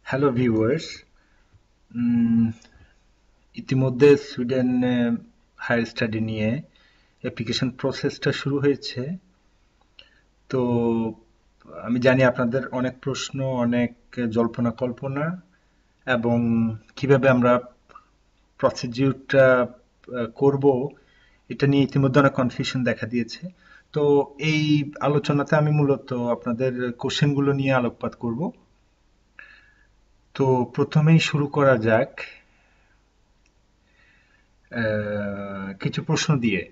Hello viewers, ইতিমধ্যে Sweden higher study নিয়ে application প্রসেসটা শুরু হয়েছে। তো আমি জানি আপনাদের অনেক প্রশ্ন, অনেক জল্পনা কল্পনা এবং কিভাবে আমরা প্রসিডিউরটা করব এটা নিয়ে ইতিমধ্যে অনেক কনফিউশন দেখা দিয়েছে। তো এই আলোচনাতে আমি মূলত আপনাদের কোশ্চেনগুলো নিয়ে আলোকপাত করব। তো প্রথমেই শুরু করা যাক কিছু প্রশ্ন দিয়ে।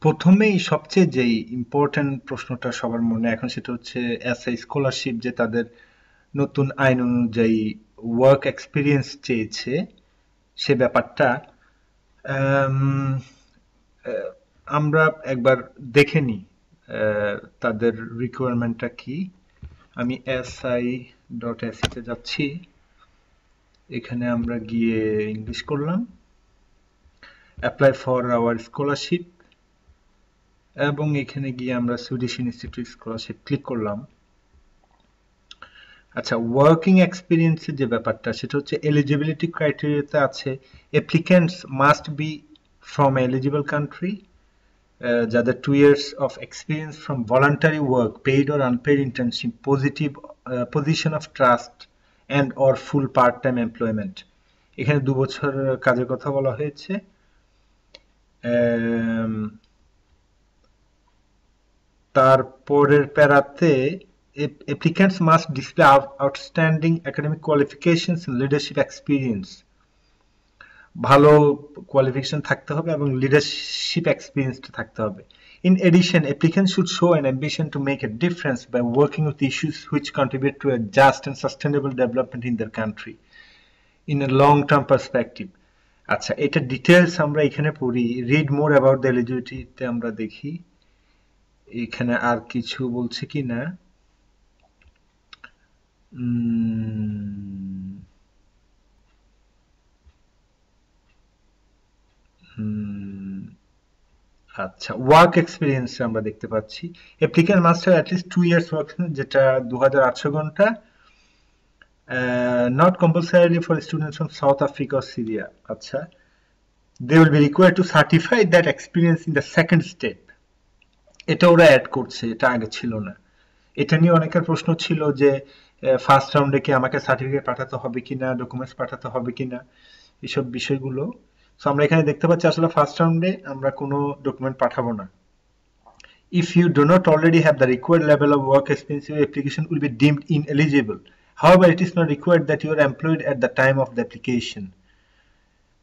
প্রথমেই সবচেয়ে যেই ইম্পর্টেন্ট প্রশ্নটা সবার মনে এখন সেটা হচ্ছে এসআই স্কলারশিপ, যে তাদের নতুন আইন অনুযায়ী ওয়ার্ক এক্সপিরিয়েন্স চেয়েছে সে ব্যাপারটা আম, আহ, আমরা একবার দেখে নিই তাদের রিকোয়ারমেন্টটা কি। আমি si.se-তে যাচ্ছি, এখানে আমরা গিয়ে ইংলিশ করলাম, অ্যাপ্লাই ফর আওয়ার স্কলারশিপ, এবং এখানে গিয়ে আমরা সুইডিশ ইনস্টিটিউট স্কলারশিপ ক্লিক করলাম। আচ্ছা, ওয়ার্কিং এক্সপিরিয়েন্সের যে ব্যাপারটা সেটা হচ্ছে এলিজিবিলিটি ক্রাইটেরিয়াতে আছে applicants must be from eligible country, যাদের 2 years of experience from voluntary work, paid or unpaid internship, position of trust and or full part-time employment। এখানে 2 বছর কাজের কথা বলা হয়েছে। তারপরের প্যারাতে applicants must display outstanding academic qualifications and leadership experience। ভালো qualification থাকতে হবে এবং লিডারশিপ এক্সপিরিয়েন্সটা থাকতে হবে। In addition, applicants should show an ambition to make a difference by working with issues which contribute to a just and sustainable development in their country in a long-term perspective। আচ্ছা, এটা details আমরা এখানে পড়ি। Read more about the এলিজিবিলিটিতে আমরা দেখি এখানে আর কিছু বলছে কি না। আচ্ছা, ওয়ার্ক এক্সপিরিয়েন্স আমরা দেখতে পাচ্ছি applicant must have at least 2 years work, যেটা 2800 ঘন্টা, not compulsorily for students from South Africa or Syria. আচ্ছা, they will be required to certify that experience in the second step. এটা ওরা অ্যাড করছে, এটা আগে ছিল না। এটা নিয়ে অনেকের প্রশ্ন ছিল যে ফার্স্ট রাউন্ডে কি আমাকে সার্টিফিকেট পাঠাতে হবে কিনা, ডকুমেন্টস পাঠাতে হবে কিনা, এসব বিষয়গুলো। সো আমরা এখানে দেখতে পাচ্ছি আসলে ফার্স্ট রাউন্ডে আমরা কোনো ডকুমেন্ট পাঠাবো না। If you do not already have the required level of work experience, your application will be deemed ineligible. However, it is not required that you are employed at the time of the application.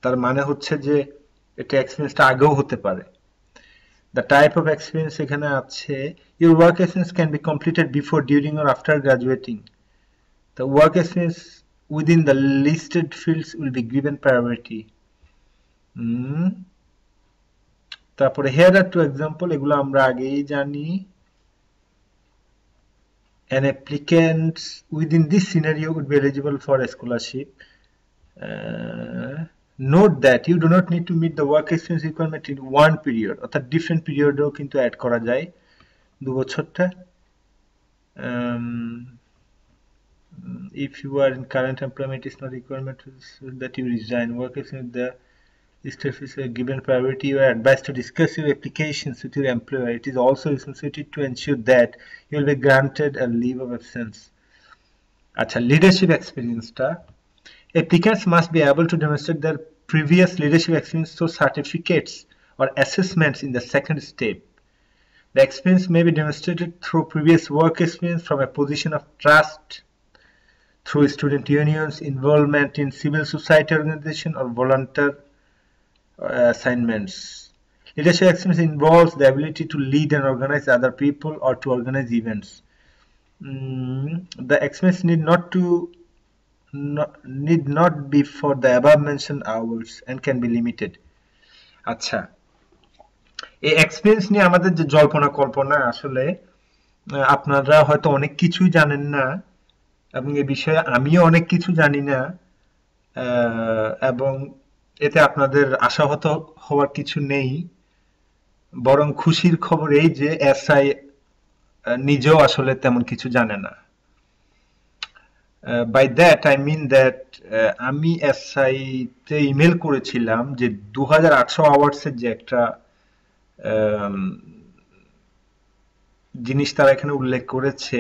তার মানে হচ্ছে যে এটা এক্সপিরিয়েন্সটা আগেও হতে পারে। The type of experience এখানে আছে, your work experience can be completed before, during or after graduating. The work experience within the listed fields will be given priority. তারপরে here are two example, এগুলো আমরা আগেই জানি। An applicant within this scenario would be eligible for a scholarship. Note that you do not need to meet the work experience requirement in one period, অর্থাৎ different পিরিয়ডেও কিন্তু add করা যায় 2 বছরটা। If you are in current employment, it is not requirement that you resign. Work experience, the staff is given priority. You are advised to discuss your applications with your employer. It is also responsibility to ensure that you will be granted a leave of absence. আচ্ছা, leadership এক্সপিরিয়েন্সটা applicants must be able to demonstrate their previous leadership experience through certificates or assessments in the second step. The experience may be demonstrated through previous work experience from a position of trust, through student unions, involvement in civil society organization, or volunteer assignments. Leadership experience involves the ability to lead and organize other people or to organize events. The experience need not be for the above mentioned hours and can be limited. আচ্ছা, এই experience নিয়ে আমাদের যে জল্পনা কল্পনা, আসলে আপনারা হয়তো অনেক কিছুই জানেন না এবং এই বিষয়ে আমিও অনেক কিছু জানি না, এবং এতে আপনাদের আশাহত হওয়ার কিছু নেই। বরং খুশির খবর এই যে এসআই নিজেও আসলে তেমন কিছু জানে না। By that I mean that আমি এসআই তে ইমেল করেছিলাম যে 2800 আওয়ার্সের যে একটা জিনিস তারা এখানে উল্লেখ করেছে।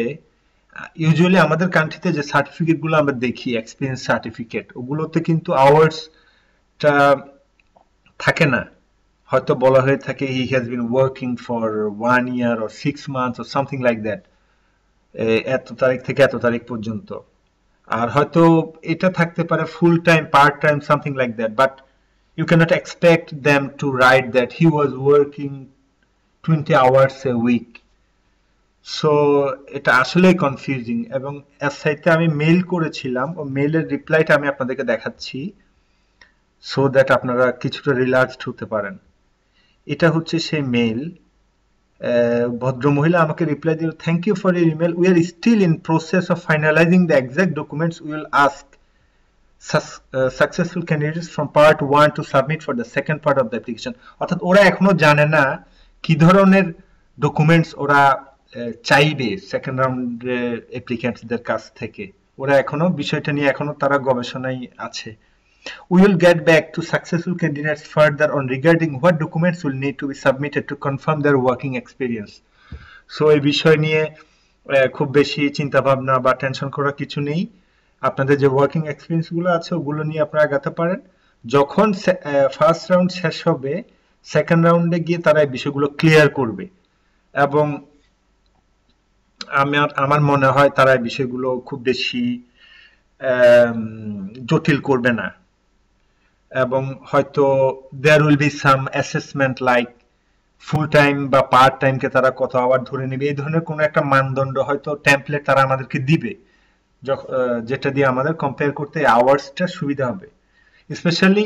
ইউজুয়ালি আমাদের কান্ট্রিতে যে সার্টিফিকেট গুলো আমরা দেখি, এক্সপিরিয়েন্স সার্টিফিকেট, ওগুলোতে কিন্তু আওয়ার্সটা থাকে না। হয়তো বলা হয়ে থাকে he has been working for 1 year or 6 months or something like that, এত তারিখ থেকে এত তারিখ পর্যন্ত। আর হয়তো এটা থাকতে পারে full time, part time, something like that, but you can't expect them to write that he was working 20 hours a week. So এটা আসলেই কনফিউজিং। এবং এসআইতে আমি মেইল করেছিলাম, ও মেইলের রিপ্লাইটা আমি আপনাদেরকে দেখাচ্ছি সো দ্যাট আপনারা কিছুটা রিল্যাক্সড হতে পারেন। এটা হচ্ছে সেই মেইল। ভদ্রমহিলা আমাকে রিপ্লাই দিল, thank you for your email, we are still in process of finalising the exact documents we will ask successful candidates from part 1 to submit for the second part of the application. অর্থাৎ ওরা এখনো জানে না কি ধরনের documents ওরা চাইবে second রাউন্ডের অ্যাপ্লিক্যান্টসদের কাছ থেকে। ওরা এখনো বিষয়টা নিয়ে এখনো তারা গবেষণায় আছে। We will get back to successful candidates further on regarding what documents will need to be submitted to confirm their working experience. So এই বিষয় নিয়ে খুব বেশি চিন্তা ভাবনা বা টেনশন করার কিছু নেই। আপনাদের যে ওয়ার্কিং এক্সপিরিয়েন্স গুলো আছে ওগুলো নিয়ে আপনারা আগাতে পারেন। যখন ফার্স্ট রাউন্ড শেষ হবে, সেকেন্ড রাউন্ডে গিয়ে তারা এই বিষয়গুলো ক্লিয়ার করবে এবং আমার মনে হয় তারা এই বিষয়গুলো খুব বেশি জটিল করবে না। এবং হয়তো there will be some assessment like full time বা পার্ট টাইমকে তারা কত আওয়ার ধরে নেবে, এই ধরনের কোনো একটা মানদণ্ড হয়তো টেমপ্লেট তারা আমাদেরকে দিবে, যেটা দিয়ে আমাদের কম্পেয়ার করতে আওয়ার্সটা সুবিধা হবে। স্পেশালি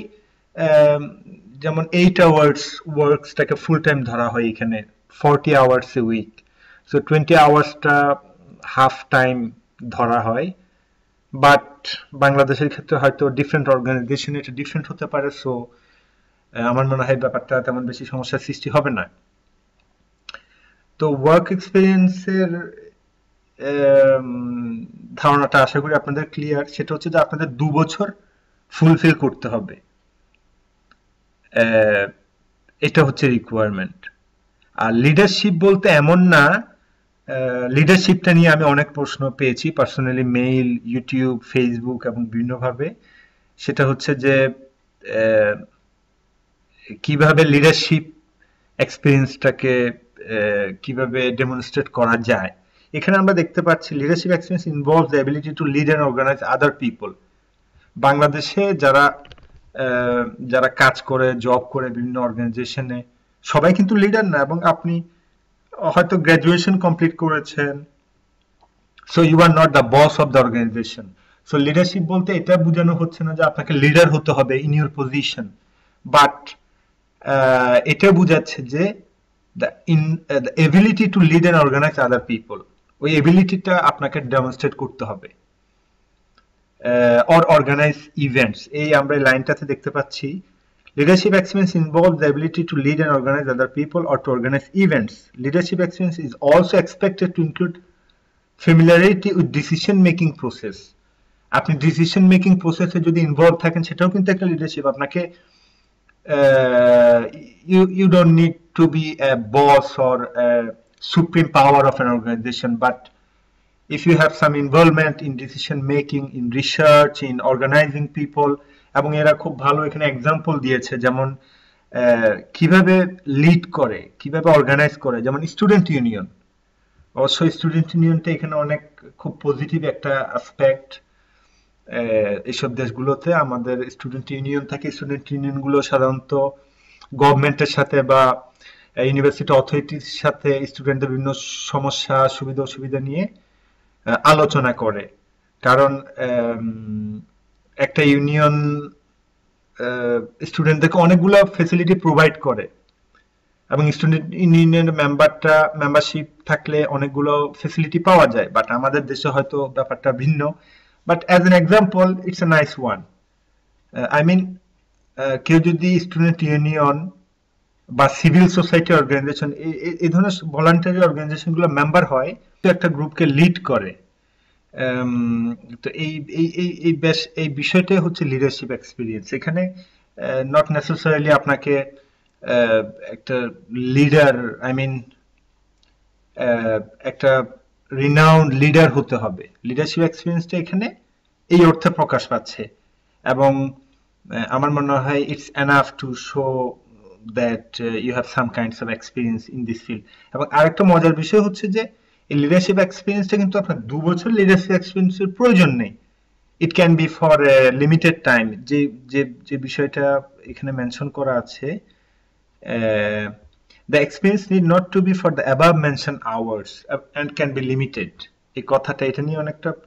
যেমন 8 hours ওয়ার্কসটাকে ফুল টাইম ধরা হয় এখানে, 40 hours এ উইক। সো 20 আওয়ার্সটা হাফ টাইম ধরা হয়। বাট বাংলাদেশের ক্ষেত্রে হয়তো ডিফারেন্ট অর্গানাইজেশন এটা ডিফারেন্ট হতে পারে। সো আমার মনে হয় ব্যাপারটা তেমন বেশি সমস্যার সৃষ্টি হবে না। তো ওয়ার্ক এক্সপিরিয়েন্সের ধারণাটা আশা করি আপনাদের ক্লিয়ার। সেটা হচ্ছে যে আপনাদের 2 বছর ফুলফিল করতে হবে, এটা হচ্ছে রিকোয়ারমেন্ট। আর লিডারশিপ বলতে এমন না, লিডারশিপটা নিয়ে আমি অনেক প্রশ্ন পেয়েছি পার্সোনালি, মেইল, ইউটিউব, ফেসবুক এবং বিভিন্নভাবে। সেটা হচ্ছে যে কিভাবে লিডারশিপ এক্সপিরিয়েন্সটাকে কিভাবে ডেমনস্ট্রেট করা যায়। এখানে আমরা দেখতে পাচ্ছি leadership experience involves the ability to lead and organise other people. বাংলাদেশে যারা কাজ করে, জব করে বিভিন্ন অর্গানাইজেশনে, সবাই কিন্তু লিডার না। এবং আপনি হয়তো গ্রাজুয়েশন কমপ্লিট করেছেন, so you are not the boss of the organisation. So leadership বলতে এটা বোঝানো হচ্ছে না যে আপনাকে লিডার হতে হবে ইন ইউর পজিশন, বাট এটা বোঝাচ্ছে যে the ability to lead and organize other people, ওই এবিলিটিটা আপনাকে ডেমনস্ট্রেট করতে হবে। or organize events, এই আমরা লাইনটাতে দেখতে পাচ্ছি leadership experience involves the ability to lead and organize other people or to organize events. Leadership experience is also expected to include familiarity with decision making process. আপনি decision making প্রসেসে যদি involve থাকেন সেটাও কিন্তু একটা লিডারশিপ। আপনাকে you don't need to be a boss or a supreme power of an organization, but if you have some involvement in decision making, in research, in organizing people, এবং এরা খুব ভালো এখানে এক্সাম্পল দিয়েছে, যেমন কিভাবে লিড করে, কিভাবে অর্গানাইজ করে, যেমন স্টুডেন্ট ইউনিয়ন। অবশ্যই স্টুডেন্ট ইউনিয়নটা এখানে অনেক খুব পজিটিভ একটা অ্যাসপেক্ট। এইসব দেশগুলোতে আমাদের স্টুডেন্ট ইউনিয়ন থাকে। স্টুডেন্ট ইউনিয়নগুলো সাধারণত গভর্নমেন্টের সাথে বা ইউনিভার্সিটি অথরিটির সাথে স্টুডেন্টদের বিভিন্ন সমস্যা, সুবিধা অসুবিধা নিয়ে আলোচনা করে। কারণ একটা ইউনিয়ন স্টুডেন্টদেরকে অনেকগুলো ফ্যাসিলিটি প্রোভাইড করে এবং স্টুডেন্ট ইউনিয়নের মেম্বারশিপ থাকলে অনেকগুলো ফ্যাসিলিটি পাওয়া যায়। বাট আমাদের দেশে হয়তো ব্যাপারটা ভিন্ন। But as an example, it's a nice one. I mean, কেউ যদি স্টুডেন্ট ইউনিয়ন বা সিভিল সোসাইটি অর্গানাইজেশন, এই ধরনের ভলান্টারি অর্গানাইজেশনগুলো মেম্বার হয়, তো একটা গ্রুপকে লিড করে তো এই বিষয়টাই হচ্ছে লিডারশিপ এক্সপিরিয়েন্স। এখানে নট নেসেসারিলি আপনাকে একটা লিডার, আই মিন একটা রিনাউন্ড লিডার হতে হবে। লিডারশিপ এক্সপিরিয়েন্সটা এখানে এই অর্থে প্রকাশ পাচ্ছে, এবং আমার মনে হয় it's enough to show that you have some kinds of experience in this field. এবং আরেকটা মজার বিষয় হচ্ছে যে এই লিডারশিপ এক্সপিরিয়েন্সটা কিন্তু আপনার 2 বছর লিডারশিপ এক্সপিরিয়েন্সের প্রয়োজন নেই। It can be for limited time. যে যে যে বিষয়টা এখানে মেনশন করা আছে, the experience need not to be for the above mentioned hours and can be limited। এই কথাটা, এটা নিয়ে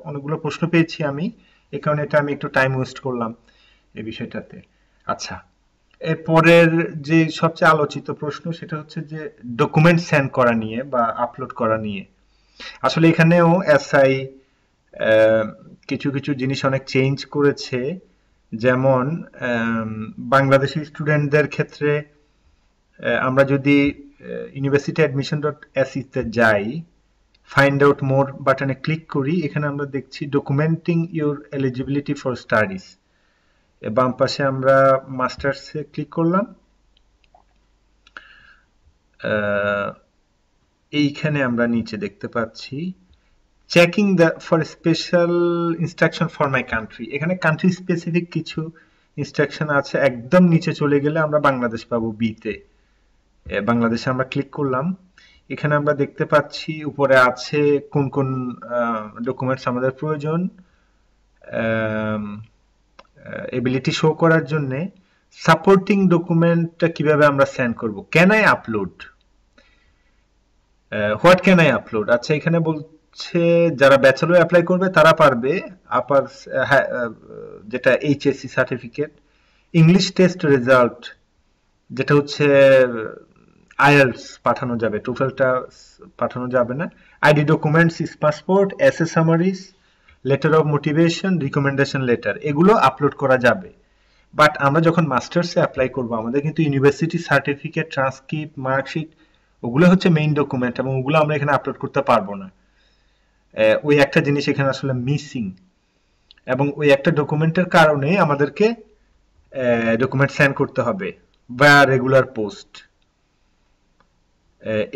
অনেকগুলো প্রশ্ন পেয়েছি আমি, এই কারণে এটা আমি একটু টাইম ওয়েস্ট করলাম এই বিষয়টাতে। আচ্ছা, এরপরের যে সবচেয়ে আলোচিত প্রশ্ন সেটা হচ্ছে যে ডকুমেন্ট সেন্ড করা নিয়ে বা আপলোড করা নিয়ে। আসলে এখানেও এসআই কিছু কিছু জিনিস অনেক চেঞ্জ করেছে। যেমন বাংলাদেশি স্টুডেন্টদের ক্ষেত্রে আমরা যদি ইউনিভার্সিটি অ্যাডমিশন .ac তে যাই, ফাইন্ড আউট মোর বাটনে ক্লিক করি, এখানে আমরা দেখছি ডকুমেন্টিং ইউর এলিজিবিলিটি ফর স্টাডিজ। বাম পাশে আমরা মাস্টার্সে ক্লিক করলাম, এইখানে আমরা নিচে দেখতে পাচ্ছি checking the for special instruction for my country. এখানে কান্ট্রি স্পেসিফিক কিছু ইনস্ট্রাকশন আছে। একদম নিচে চলে গেলে আমরা বাংলাদেশ পাবো, বিতে। বাংলাদেশে আমরা ক্লিক করলাম, এখানে আমরা দেখতে পাচ্ছি উপরে আছে কোন কোন ডকুমেন্টস আমাদের প্রয়োজন এবিলিটি শো করার জন্য। সাপোর্টিং ডকুমেন্টটা কিভাবে আমরা সেন্ড করব, can I upload, what can I upload. আচ্ছা, এখানে বলছে যারা ব্যাচেলর অ্যাপ্লাই করবে তারা পারবে আপার যেটা HSC certificate, English test result যেটা হচ্ছে আইএলটিএস পাঠানো যাবে, টোফেলটা পাঠানো যাবে না। ID documents is passport, SA summaries, letter of motivation, recommendation letter, এগুলো আপলোড করা যাবে। বাট আমরা যখন মাস্টার্সে অ্যাপ্লাই করব আমাদের কিন্তু ইউনিভার্সিটি সার্টিফিকেট, ট্রান্সক্রিপ্ট, মার্কশিট ওগুলো হচ্ছে মেইন ডকুমেন্ট, এবং ওগুলো আমরা এখানে আপলোড করতে পারবো না। ওই একটা জিনিস এখানে আসলে মিসিং, এবং ওই একটা ডকুমেন্টের কারণে আমাদেরকে ডকুমেন্ট সেন্ড করতে হবে বা রেগুলার পোস্ট।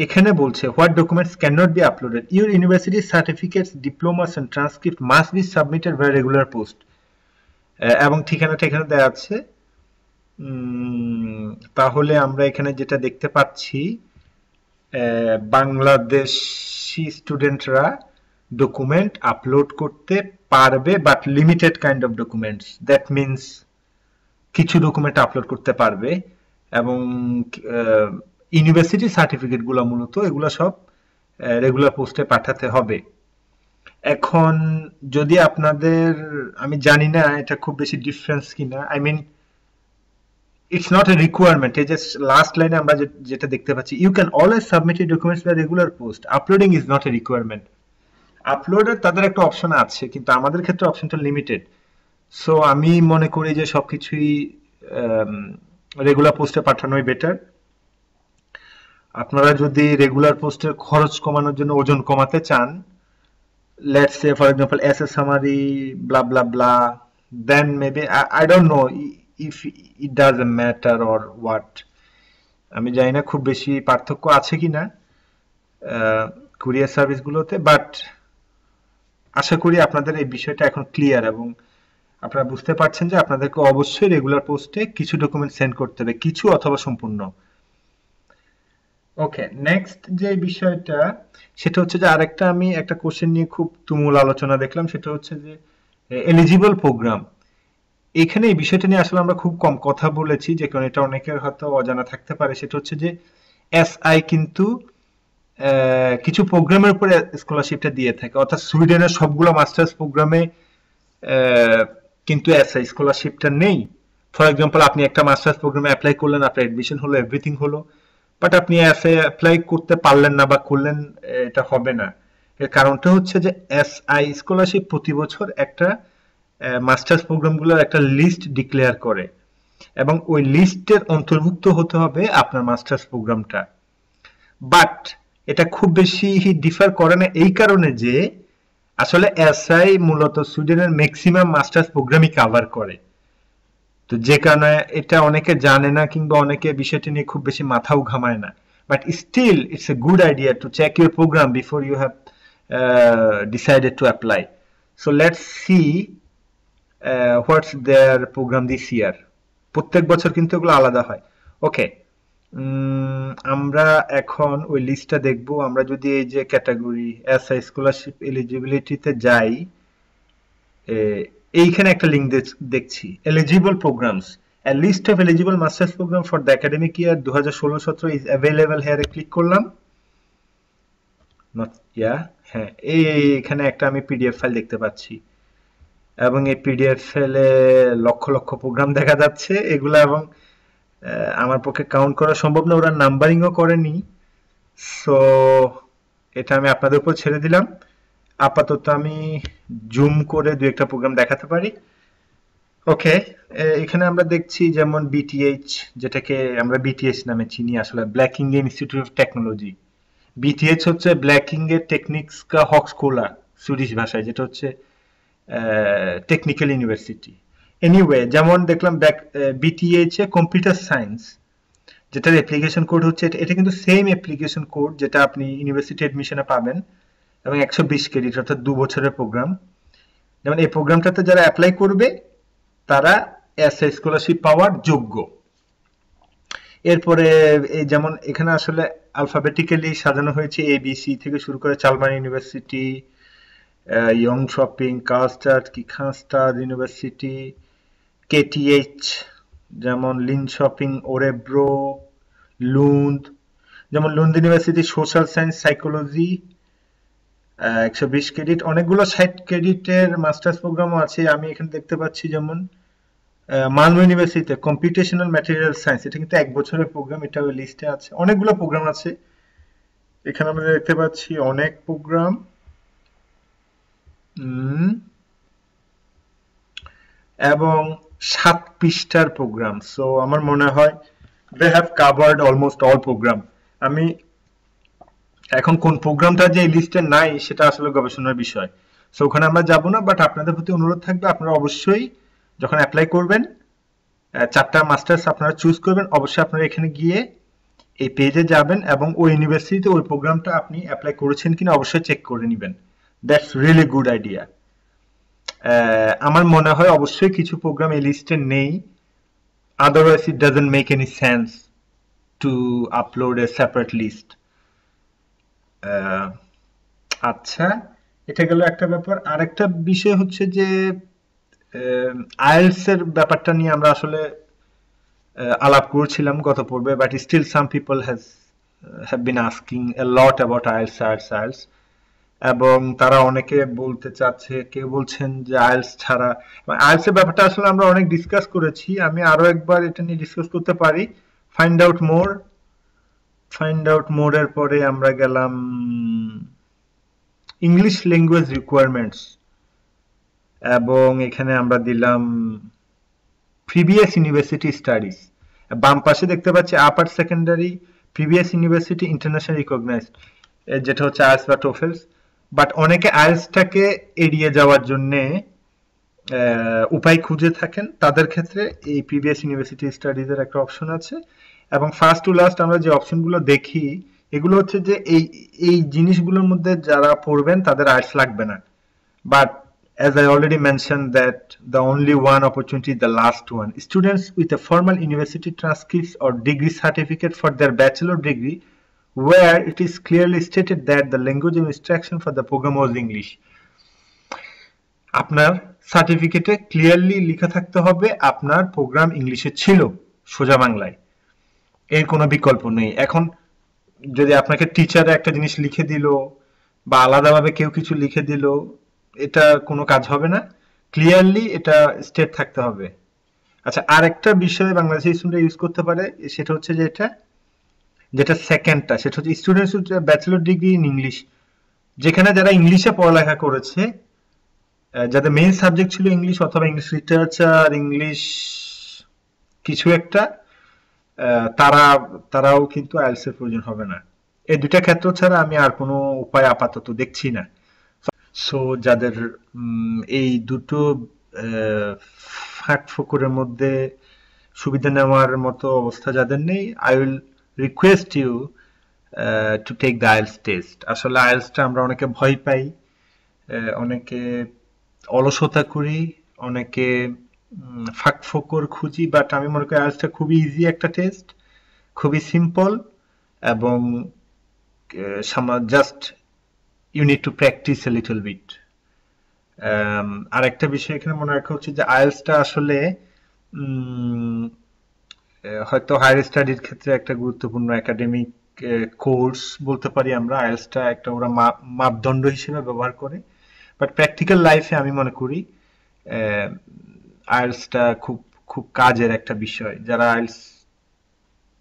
এখানে বলছে what documents can not be uploaded, your university certificates, diplomas and transcript must be submitted by regular post, এবং ঠিকানাটা এখানে দেওয়া আছে। তাহলে আমরা এখানে যেটা দেখতে পাচ্ছি, বাংলাদেশি স্টুডেন্টরা ডকুমেন্ট আপলোড করতে পারবে, but limited kind of documents. That means কিছু ডকুমেন্ট আপলোড করতে পারবে, এবং ইউনিভার্সিটি সার্টিফিকেট গুলো মূলত এগুলো সব রেগুলার পোস্টে পাঠাতে হবে। এখন যদি আপনাদের, আমি জানি না এটা খুব বেশি ডিফারেন্স কিনা, I mean it's not a requirement। এই যে লাস্ট লাইনে আমরা যেটা দেখতে পাচ্ছি, you can always submit your documents by regular post, uploading is not a requirement। আপলোডের তাদের একটা অপশন আছে, কিন্তু আমাদের ক্ষেত্রে অপশনটা লিমিটেড। সো আমি মনে করি যে সবকিছুই রেগুলার পোস্টে পাঠানোই বেটার। আপনারা যদি রেগুলার পোস্টের খরচ কমানোর জন্য ওজন কমাতে চান, let's say for example essay summary blah blah blah, then maybe I don't know if it doesn't matter or what। আমি জানি না খুব বেশি পার্থক্য আছে কিনা কুরিয়ার সার্ভিসগুলোতে, বাট আশা করি আপনাদের এই বিষয়টা এখন ক্লিয়ার, এবং আপনারা বুঝতে পারছেন যে আপনাদেরকে অবশ্যই রেগুলার পোস্টে কিছু ডকুমেন্ট সেন্ড করতে হবে, কিছু অথবা সম্পূর্ণ। ওকে, নেক্সট যে বিষয়টা সেটা হচ্ছে যে আরেকটা, আমি একটা কোশ্চেন নিয়ে খুব তুমুল আলোচনা দেখলাম, সেটা হচ্ছে যে এলিজিবল প্রোগ্রাম। এখানে এই বিষয়টা নিয়ে আসলে আমরা খুব কম কথা বলেছি, যে কারণে এটা অনেকের হয়তো অজানা থাকতে পারে। সেটা হচ্ছে যে এসআই কিন্তু কিছু প্রোগ্রামের উপরে স্কলারশিপটা দিয়ে থাকে, অর্থাৎ সুইডেনের সবগুলো মাস্টার্স প্রোগ্রামে কিন্তু এসআই স্কলারশিপটা নেই। ফর এক্সাম্পল আপনি একটা মাস্টার্স প্রোগ্রামে অ্যাপ্লাই করলেন, আপনার অ্যাডমিশন হলো, এভরিথিং হলো, বাট আপনি এসআই অ্যাপ্লাই করতে পারলেন না বা করলেন, এটা হবে না। এর কারণটা হচ্ছে যে এসআই স্কলারশিপ প্রতি বছর একটা মাস্টার্স প্রোগ্রামগুলোর একটা লিস্ট ডিক্লেয়ার করে, এবং ওই লিস্টের অন্তর্ভুক্ত হতে হবে আপনার মাস্টার্স প্রোগ্রামটা। বাট এটা খুব বেশি ডিফার করে না এই কারণে যে আসলে এসআই মূলত সুইডেনের ম্যাক্সিমাম মাস্টার্স প্রোগ্রামই কভার করে, তো যে কারণে এটা অনেকে জানে না কিংবা অনেকে বিষয়টি নিয়ে খুব বেশি মাথাও ঘামায় না, but still it's a good idea to check your programme before you have decided to apply. So let's see what's there programme this year. প্রত্যেক বছর কিন্তু এগুলো আলাদা হয়। ওকে, আমরা এখন ওই লিস্টটা দেখব। আমরা যদি এই যে ক্যাটাগরি এসআই স্কলারশিপ এলিজিবিলিটিতে যাই, এইখানে একটা লিঙ্ক দেখছি, eligible programs, a list of eligible master's program for the academic year 2016-17 is available here A click করলাম। নট ইয়া, হ্যাঁ, এইখানে একটা আমি পিডিএফ ফাইল দেখতে পাচ্ছি এবং এই পিডিএফ ফাইলে লক্ষ লক্ষ প্রোগ্রাম দেখা যাচ্ছে এগুলা, এবং আমার পক্ষে কাউন্ট করা সম্ভব না, ওরা নাম্বারিংও করেনি। সো এটা আমি আপনাদের উপর ছেড়ে দিলাম। আপাতত আমি জুম করে দু একটা প্রোগ্রাম দেখাতে পারি। ওকে, এখানে আমরা দেখছি যেমন বিটিএইচ, যেটাকে আমরা বিটিএইচ নামে চিনি, আসলে ব্ল্যাকিংগে ইনস্টিটিউট অফ টেকনোলজি। বিটিএইচ হচ্ছে ব্ল্যাকিংগে টেকনিক্সকা হকস্কোলা সুইডিশ ভাষায়, যেটা হচ্ছে টেকনিক্যাল ইউনিভার্সিটি। এনিওয়ে, যেমন দেখলাম বিটিএইচ এ কম্পিউটার সায়েন্স, যেটার অ্যাপ্লিকেশন কোড হচ্ছে, এটা কিন্তু সেম অ্যাপ্লিকেশন কোড যেটা আপনি ইউনিভার্সিটি অ্যাডমিশনে পাবেন, এবং 120 ক্রেডিট, অর্থাৎ 2 বছরের প্রোগ্রাম। যেমন এই প্রোগ্রামটাতে যারা অ্যাপ্লাই করবে তারা এসএ স্কলারশিপ পাওয়ার যোগ্য। এরপরে এই যেমন এখানে আসলে আলফাবেটিক্যালি সাজানো হয়েছে, এবিসি থেকে শুরু করে চালমান ইউনিভার্সিটি, ইয়ং শপিং, কালস্টাড কি খানস্টাড ইউনিভার্সিটি, কেটিএইচ যেমন লিন শপিং, ওরেব্রো, লুন্ড, যেমন লুন্ড university social science psychology 120 credit. অনেকগুলো 60 ক্রেডিটের মাস্টার্স প্রোগ্রামও আছে আমি এখানে দেখতে পাচ্ছি, যেমন মালমো ইউনিভার্সিটিতে কম্পিউটেশনাল ম্যাটেরিয়াল সায়েন্স, এটা কিন্তু 1 বছরের প্রোগ্রাম, এটা ওই লিস্টে আছে। অনেকগুলো প্রোগ্রাম আছে এখানে, আমরা দেখতে পাচ্ছি অনেক প্রোগ্রাম, এবং 7 পৃষ্ঠার প্রোগ্রাম। সো আমার মনে হয় they have covered almost all program। আমি এখন কোন প্রোগ্রামটা যে এই লিস্টে নাই সেটা আসলে গবেষণার বিষয়, সো ওখানে আমরা যাব না। বাট আপনাদের প্রতি অনুরোধ থাকবে, আপনারা অবশ্যই যখন অ্যাপ্লাই করবেন, 4টা মাস্টার্স আপনারা চুজ করবেন, অবশ্যই আপনারা এখানে গিয়ে এই পেজে যাবেন এবং ওই ইউনিভার্সিটিতে ওই প্রোগ্রামটা আপনি অ্যাপ্লাই করেছেন কিনা অবশ্যই চেক করে নেবেন। That's really good idea. আমার মনে হয় অবশ্যই কিছু প্রোগ্রাম এই লিস্টে নেই, otherwise it doesn't make any sense to upload a separate list। আচ্ছা, এটা গেল একটা ব্যাপার। আরেকটা বিষয় হচ্ছে যে আইএলটিএস এর ব্যাপারটা নিয়ে আমরা আসলে আলাপ করছিলাম গত পর্বে, but still some people have been asking a lot about IELTS, এবং তারা অনেকে বলতে চাচ্ছে, কেউ বলছেন যে আইএলটিএস ছাড়া, আইএলটিএস এর ব্যাপারটা আসলে আমরা অনেক ডিসকাস করেছি, আমি আরো একবার এটা নিয়ে ডিসকাস করতে পারি। ফাইন্ড আউট মোর এর পরে আমরা গেলাম ইংলিশ ল্যাঙ্গুয়েজ রিকোয়ারমেন্টস, এবং এখানে আমরা দিলাম প্রিভিয়াস ইউনিভার্সিটি স্টাডিজ। বাম পাশে দেখতে পাচ্ছি upper secondary previous university international recognised, যেটা হচ্ছে আইএলটিএস বা টোফেলস। বাট অনেকে আইএলটিএসটাকে এড়িয়ে যাওয়ার জন্য উপায় খুঁজে থাকেন, তাদের ক্ষেত্রে এই প্রিভিয়াস ইউনিভার্সিটি স্টাডিজ এর একটা অপশন আছে। এবং ফার্স্ট টু লাস্ট আমরা যে অপশনগুলো দেখি এগুলো হচ্ছে যে এই জিনিসগুলোর মধ্যে যারা পড়বেন তাদের আইএলটিএস লাগবে না। But as I already mentioned that the only one opportunity is the last one. Students with a formal university transcripts or degree certificate for their bachelor degree where it is clearly stated that the language of instruction for the program was English. আপনার সার্টিফিকেটে clearly লেখা থাকতে হবে আপনার programme ইংলিশে ছিল, সোজা বাংলায়, এর কোনো বিকল্প নেই। এখন যদি আপনাকে টিচার একটা জিনিস লিখে দিল বা আলাদাভাবে কেউ কিছু লিখে দিল, এটা কোনো কাজ হবে না, ক্লিয়ারলি এটা স্টেট থাকতে হবে। আচ্ছা, আরেকটা বিষয় বাংলাদেশি স্টুডেন্ট ইউজ করতে পারে, সেটা হচ্ছে যে যেটা সেকেন্ডটা, সেটা হচ্ছে students with bachelor degree in English, যেখানে যারা ইংলিশে পড়ালেখা করেছে, যাদের মেইন সাবজেক্ট ছিল ইংলিশ অথবা ইংলিশ লিটারেচার, ইংলিশ কিছু একটা, তারাও কিন্তু আইএলটিএস এর প্রয়োজন হবে না। এই দুটা ক্ষেত্র ছাড়া আমি আর কোনো উপায় আপাতত দেখছি না। সো যাদের এই দুটো ফাঁক ফোকরের মধ্যে সুবিধা নেওয়ার মতো অবস্থা যাদের নেই, I will request you to take the IELTS test. আসলে আইএলসটা আমরা অনেকে ভয় পাই, অনেকে অলসতা করি, অনেকে ফাঁক ফোকর খুঁজি, বাট আমি মনে করি আইএলসটা খুবই ইজি একটা টেস্ট, খুবই সিম্পল, এবং just you need to practise a little bit. আর একটা বিষয় এখানে মনে রাখা উচিত যে আইএলসটা আসলে হয়তো হায়ার স্টাডির ক্ষেত্রে একটা গুরুত্বপূর্ণ একাডেমিক কোর্স বলতে পারি আমরা, আইএলসটা একটা ওরা মাপদণ্ড হিসেবে ব্যবহার করে, বাট প্র্যাকটিক্যাল লাইফে আমি মনে করি আইএলসটা খুব খুব কাজের একটা বিষয়। যারা আইএলস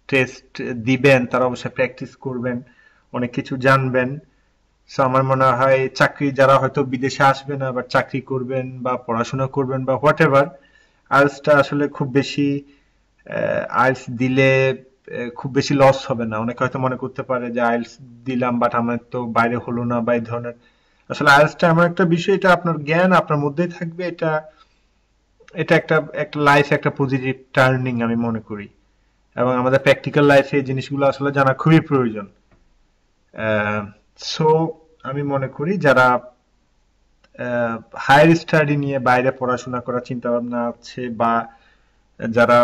টেস্ট দিবেন তারা অবশ্যই প্র্যাকটিস করবেন, অনেক কিছু জানবেন। সো আমার মনে হয় চাকরি যারা হয়তো বিদেশে আসবে না, বাট চাকরি করবেন বা পড়াশোনা করবেন বা হোয়াট এভার, আইএলসটা আসলে খুব বেশি আইএলস দিলে খুব বেশি লস হবে না। অনেকে হয়তো মনে করতে পারে যে আইএলস দিলাম বাট আমার তো বাইরে হলো না বা এই ধরনের। আসলে আইএলসটা এমন একটা বিষয়, এটা আপনার জ্ঞান আপনার মধ্যেই থাকবে, এটা এটা একটা একটা লাইফ একটা পজিটিভ টার্নিং আমি মনে করি, এবং আমাদের প্র্যাকটিক্যাল লাইফে এই জিনিসগুলো আসলে জানা খুবই প্রয়োজন। সো আমি মনে করি যারা হায়ার স্টাডি নিয়ে বাইরে পড়াশোনা করার চিন্তা ভাবনা আছে, বা যারা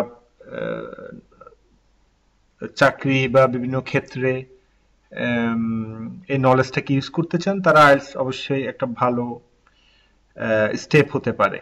চাকরি বা বিভিন্ন ক্ষেত্রে এই নলেজটাকে ইউজ করতে চান, তারা আইএলস অবশ্যই একটা ভালো স্টেপ হতে পারে।